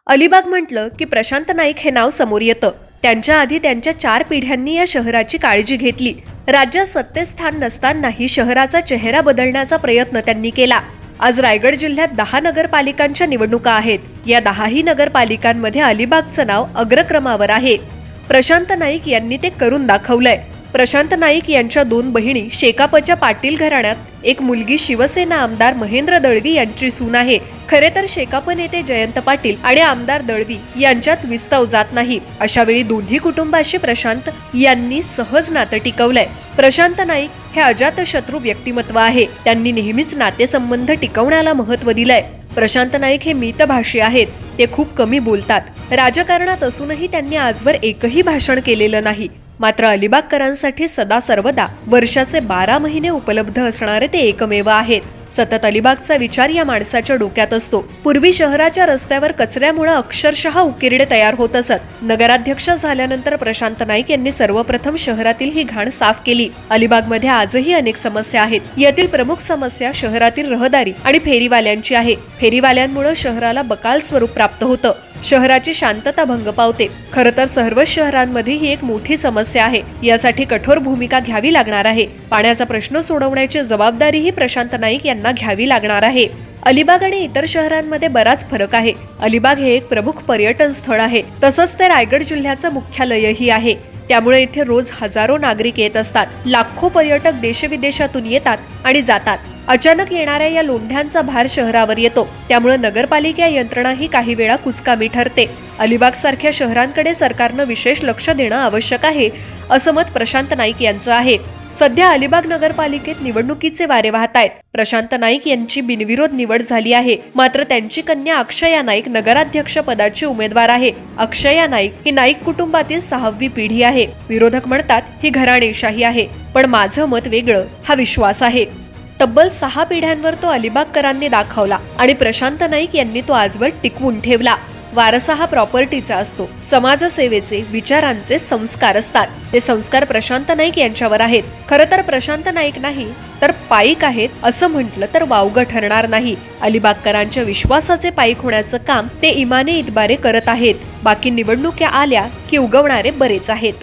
अलिबाग म्हटलं की प्रशांत नाईक हे नाव समोर येतं. त्यांच्या आधी त्यांच्या 4 पिढ्यांनी या शहराची काळजी घेतली. राज्यात सत्तेस्थान नसतानाही शहराचा चेहरा बदलण्याचा प्रयत्न त्यांनी केला. आज रायगड जिल्ह्यात 10 नगरपालिकांच्या निवडणुका आहेत. या 10ही नगरपालिकांमध्ये अलिबागचं नाव अग्रक्रमावर आहे. प्रशांत नाईक यांनी ते करून दाखवलंय. प्रशांत नाईक यांच्या 2 बहिणी शेकापच्या पाटील घराण्यात, एक मुलगी शिवसेना आमदार महेंद्र दळवी यांची सून आहे. खरे तर शेकाप नेते जयंत पाटील आणि आमदार दळवी यांच्यात विस्तव जात नाही. अशा वेळी दोन्ही कुटुंबाशी प्रशांत यांनी सहज नातं टिकवलंय. प्रशांत नाईक हे अजातशत्रू व्यक्तिमत्व आहे. त्यांनी नेहमीच नातेसंबंध टिकवण्याला महत्त्व दिलंय. प्रशांत नाईक हे मितभाषी आहेत. ते खूप कमी बोलतात. राजकारणात असूनही त्यांनी आजवर एकही भाषण केलेलं नाही. मात्र अलिबागकरांसाठी सदा सर्वदा वर्षाचे 12 महिने उपलब्ध असणारे ते एकमेव आहेत. सतत अलिबागचा विचार या माणसाच्या डोक्यात असतो. पूर्वी शहराच्या रस्त्यावर कचऱ्यामुळे अक्षरशः उकिरडे तयार होत असत. नगराध्यक्ष झाल्यानंतर प्रशांत नाईक यांनी सर्वप्रथम शहरातील ही घाण साफ केली. अलिबागमध्ये आजही अनेक समस्या आहेत. यातील प्रमुख समस्या शहरातील रहदारी आणि फेरीवाल्यांची आहे. फेरीवाल्यांमुळे शहराला बकाल स्वरूप प्राप्त होतं. शहराची शांतता भंग पावते. खरं तर सर्वच शहरांमध्ये ही एक मोठी समस्या आहे. यासाठी कठोर भूमिका घ्यावी लागणार आहे. पाण्याचा प्रश्न सोडवण्याची जबाबदारीही प्रशांत नाईक यांना घ्यावी लागणार आहे. अलिबाग आणि इतर शहरांमध्ये बराच फरक आहे. अलिबाग हे एक प्रमुख पर्यटन स्थळ आहे. तसंच ते रायगड जिल्ह्याचं मुख्यालयही आहे. त्यामुळे इथे रोज हजारो नागरिक येत असतात. लाखो पर्यटक देशविदेशातून येतात आणि जातात. अचानक येणाऱ्या या लोंढ्यांचा भार शहरावर येतो. त्यामुळे नगरपालिका यंत्रणाही काही वेळा कुचकामी ठरते. अलिबाग सारख्या शहरांकडे सरकारनं विशेष लक्ष देणं आवश्यक आहे, असं मत प्रशांत नाईक यांचं आहे. सध्या अलिबाग नगरपालिकेत निवडणुकीचे वारे वाहत आहेत. प्रशांत नाईक यांची बिनविरोध निवड झाली आहे. मात्र त्यांची कन्या अक्षया नाईक नगराध्यक्ष पदाची उमेदवार आहे. अक्षया नाईक ही नाईक कुटुंबातील 6वी पिढी आहे. विरोधक म्हणतात ही घराणेशाही आहे. पण माझं मत वेगळं, हा विश्वास आहे. तब्बल 6 पिढ्यांवर तो अलिबागकरांनी दाखवला आणि प्रशांत नाईक यांनी तो आजवर टिकवून ठेवला. वारसा हा प्रॉपर्टीचा असतो. समाजसेवेचे, विचारांचे संस्कार असतात. ते संस्कार प्रशांत नाईक यांच्यावर आहेत. खरं तर प्रशांत नाईक नाही तर पाईक आहेत असं म्हटलं तर वावगं ठरणार नाही. अलिबागकरांच्या विश्वासाचे पाईक होण्याचं काम ते इमाने इतबारे करत आहेत. बाकी निवडणुका आल्या की उगवणारे बरेच आहेत.